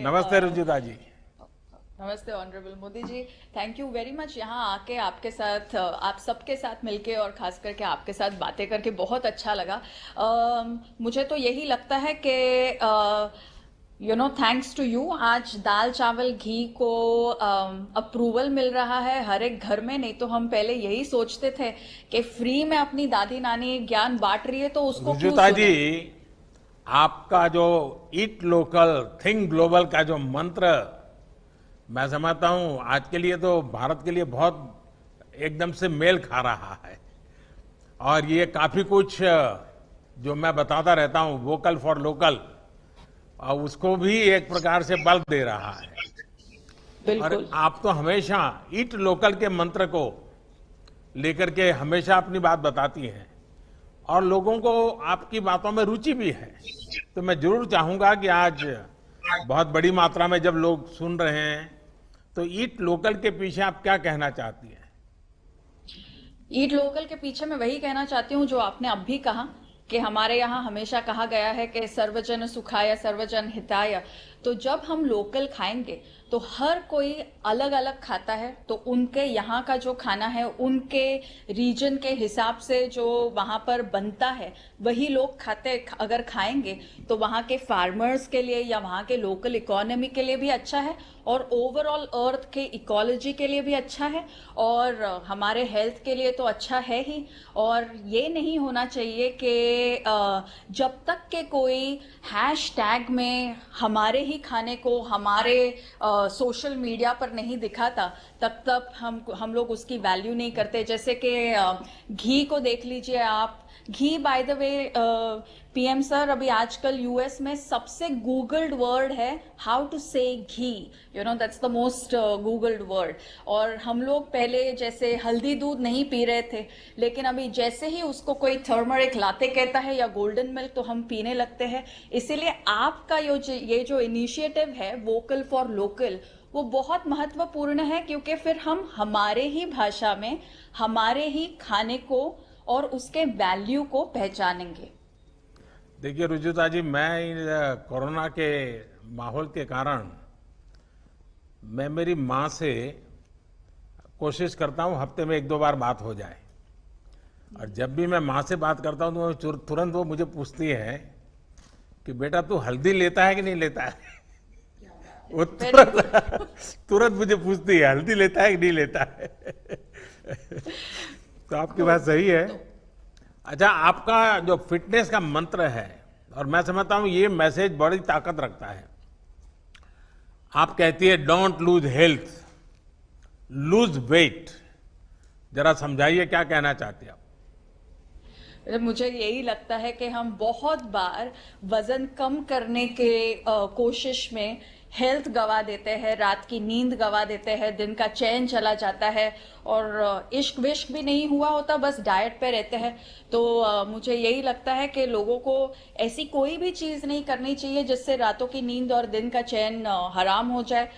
नमस्ते रुजुता जी। नमस्ते honourable Modi ji. Thank you very much. यहाँ आके आपके साथ आप सबके साथ मिलके और खास करके आपके साथ बातें करके बहुत अच्छा लगा। मुझे तो यही लगता है कि थैंक्स टू यू आज दाल चावल घी को अप्रूवल मिल रहा है हर एक घर में। नहीं तो हम पहले यही सोचते थे कि फ्री में अपनी दादी नानी ज्ञान बांट रही है तो उसको क्यों रुजुता जी, सुने। आपका जो ईट लोकल थिंक ग्लोबल का जो मंत्र, मैं समझता हूं आज के लिए तो भारत के लिए बहुत एकदम से मेल खा रहा है। और ये काफी कुछ जो मैं बताता रहता हूं वोकल फॉर लोकल, और उसको भी एक प्रकार से बल दे रहा है। और बिल्कुल। आप तो हमेशा ईट लोकल के मंत्र को लेकर के हमेशा अपनी बात बताती हैं, और लोगों को आपकी बातों में रुचि भी है। तो मैं जरूर चाहूंगा कि आज बहुत बड़ी मात्रा में जब लोग सुन रहे हैं, तो ईट लोकल के पीछे आप क्या कहना चाहती हैं? ईट लोकल के पीछे मैं वही कहना चाहती हूँ जो आपने अब भी कहा कि हमारे यहाँ हमेशा कहा गया है कि सर्वजन सुखाय सर्वजन हिताय। तो जब हम लोकल खाएंगे तो हर कोई अलग अलग खाता है, तो उनके यहाँ का जो खाना है उनके रीजन के हिसाब से जो वहाँ पर बनता है वही लोग खाते। अगर खाएंगे तो वहाँ के फार्मर्स के लिए या वहाँ के लोकल इकोनॉमी के लिए भी अच्छा है, और ओवरऑल अर्थ के इकोलॉजी के लिए भी अच्छा है, और हमारे हेल्थ के लिए तो अच्छा है ही। और ये नहीं होना चाहिए कि जब तक के कोई हैश टैग में हमारे ही खाने को हमारे सोशल मीडिया पर नहीं दिखाता तब तक हम लोग उसकी वैल्यू नहीं करते। जैसे कि घी को देख लीजिए आप। Ghee by the way PM sir, अभी आजकल यूएस में सबसे गूगल्ड वर्ड है how to say ghee. That's the most googled word. और हम लोग पहले जैसे हल्दी दूध नहीं पी रहे थे, लेकिन अभी जैसे ही उसको कोई टर्मरिक लाते कहता है या गोल्डन मिल्क तो हम पीने लगते हैं। इसीलिए आपका ये जो इनिशिएटिव है वोकल फॉर लोकल, वो बहुत महत्वपूर्ण है, क्योंकि फिर हम हमारे ही भाषा में हमारे ही खाने को और उसके वैल्यू को पहचानेंगे। देखिए रुजुता जी, मैं कोरोना के माहौल के कारण मैं मेरी माँ से कोशिश करता हूँ हफ्ते में एक दो बार बात हो जाए। और जब भी मैं माँ से बात करता हूँ तो तुरंत वो मुझे पूछती है कि बेटा तू हल्दी लेता है कि नहीं लेता है। वो वेरी गुड। तुरंत तुरंत मुझे पूछती है हल्दी लेता है कि नहीं लेता है। तो आपकी बात सही है। अच्छा, आपका जो फिटनेस का मंत्र है, और मैं समझता हूं ये मैसेज बड़ी ताकत रखता है। आप कहती है don't lose health, lose weight. जरा समझाइए क्या कहना चाहती हैं आप? मुझे यही लगता है कि हम बहुत बार वजन कम करने के कोशिश में हेल्थ गवा देते हैं, रात की नींद गवा देते हैं, दिन का चैन चला जाता है, और इश्क विश्क भी नहीं हुआ होता, बस डाइट पे रहते हैं। तो मुझे यही लगता है कि लोगों को ऐसी कोई भी चीज नहीं करनी चाहिए जिससे रातों की नींद और दिन का चैन हराम हो जाए।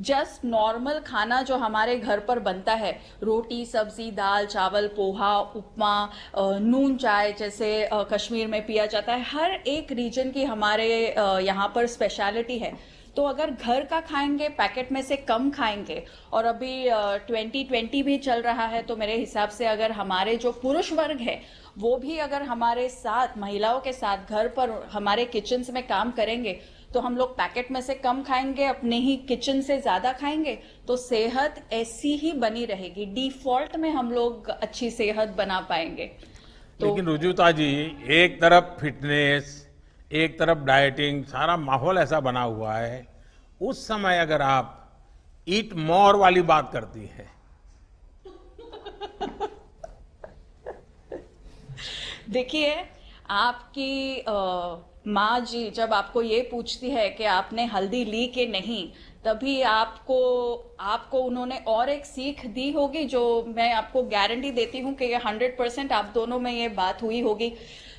जस्ट नॉर्मल खाना जो हमारे घर पर बनता है, रोटी सब्जी दाल चावल पोहा उपमा, नून चाय जैसे कश्मीर में पिया जाता है, हर एक रीजन की हमारे यहाँ पर स्पेशलिटी है। तो अगर घर का खाएंगे, पैकेट में से कम खाएंगे, और अभी 2020 भी चल रहा है, तो मेरे हिसाब से अगर हमारे जो पुरुष वर्ग है वो भी अगर हमारे साथ महिलाओं के साथ घर पर हमारे किचन्स में काम करेंगे, तो हम लोग पैकेट में से कम खाएंगे, अपने ही किचन से ज्यादा खाएंगे, तो सेहत ऐसी ही बनी रहेगी। डिफॉल्ट में हम लोग अच्छी सेहत बना पाएंगे। तो लेकिन रुजुता जी, एक तरफ फिटनेस, एक तरफ डाइटिंग, सारा माहौल ऐसा बना हुआ है। उस समय अगर आप ईट मोर वाली बात करती है। देखिए, आपकी माँ जी जब आपको ये पूछती है कि आपने हल्दी ली कि नहीं, तभी आपको आपको उन्होंने और एक सीख दी होगी, जो मैं आपको गारंटी देती हूँ कि ये 100% आप दोनों में ये बात हुई होगी।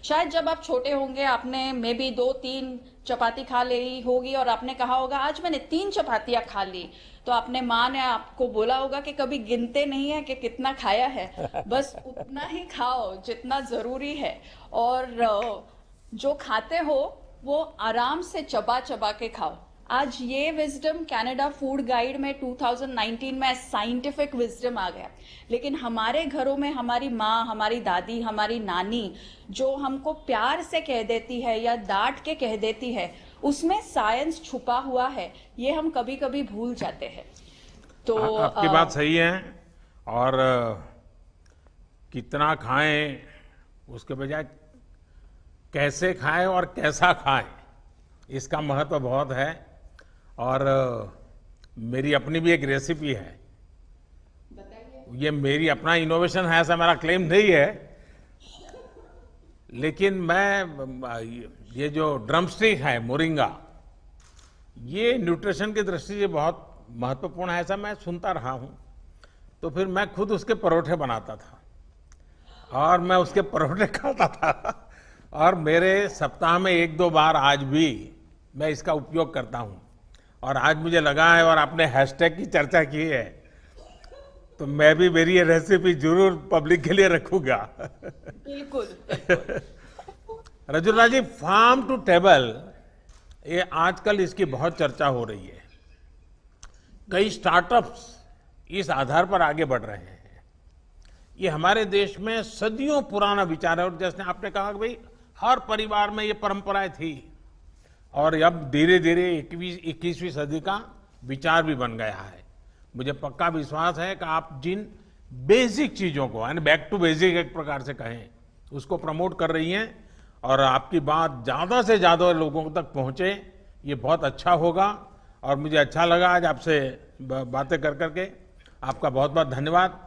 शायद जब आप छोटे होंगे आपने मे बी 2-3 चपाती खा ली होगी, और आपने कहा होगा आज मैंने 3 चपातियां खा ली। तो आपने माँ ने आपको बोला होगा कि कभी गिनते नहीं है कि कितना खाया है, बस उतना ही खाओ जितना जरूरी है। और जो खाते हो वो आराम से चबा चबा के खाओ। आज ये विजडम कनाडा फूड गाइड में 2019 में साइंटिफिक विजडम आ गया, लेकिन हमारे घरों में हमारी माँ, हमारी दादी, हमारी नानी जो हमको प्यार से कह देती है या डांट के कह देती है, उसमें साइंस छुपा हुआ है, ये हम कभी कभी भूल जाते हैं। तो आपकी बात सही है। और कितना खाएं उसके बजाय कैसे खाएं और कैसा खाएं, इसका महत्व बहुत है। और मेरी अपनी भी एक रेसिपी है, ये मेरी अपना इनोवेशन है, ऐसा मेरा क्लेम नहीं है, लेकिन मैं ये जो ड्रमस्टिक है मोरिंगा, ये न्यूट्रिशन की दृष्टि से बहुत महत्वपूर्ण है, ऐसा मैं सुनता रहा हूं। तो फिर मैं खुद उसके परोठे बनाता था और मैं उसके परोठे खाता था, और मेरे सप्ताह में 1-2 बार आज भी मैं इसका उपयोग करता हूं। और आज मुझे लगा है, और आपने हैशटैग की चर्चा की है, तो मैं भी मेरी ये रेसिपी जरूर पब्लिक के लिए रखूंगा। बिल्कुल। रजुला जी, फार्म टू टेबल, ये आजकल इसकी बहुत चर्चा हो रही है। कई स्टार्टअप्स इस आधार पर आगे बढ़ रहे हैं। ये हमारे देश में सदियों पुराना विचार है, और जैसे आपने कहा कि भाई हर परिवार में ये परंपराएं थी, और अब धीरे धीरे 21वीं सदी का विचार भी बन गया है। मुझे पक्का विश्वास है कि आप जिन बेसिक चीजों को, यानी बैक टू बेसिक एक प्रकार से कहें, उसको प्रमोट कर रही हैं, और आपकी बात ज्यादा से ज्यादा लोगों तक पहुंचे, ये बहुत अच्छा होगा। और मुझे अच्छा लगा आज आपसे बातें कर करके। आपका बहुत बहुत धन्यवाद।